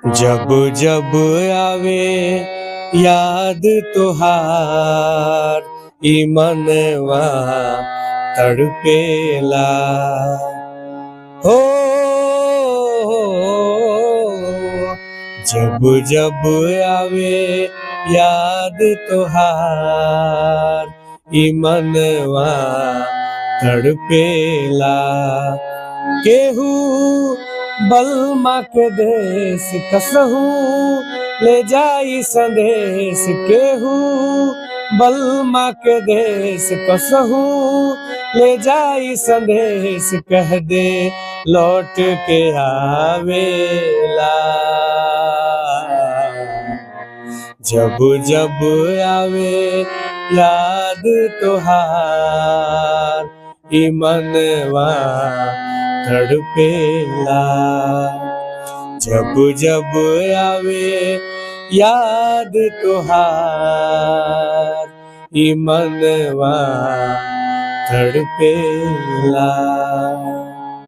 जब जब आवे याद तुहार ई मनवा तड़पेला हो। जब जब आवे याद तुहार ई मनवा तड़पेला। केहू बलमा के देश कसहू ले जाई संदेश, केहू बलमा के देश कसहू ले जाई संदेश, कह दे लौट के आवेला। जब जब आवे याद तुहार ई मनवा तड़पेला। जब जब आवे याद तुहार ई मनवा तड़पेला।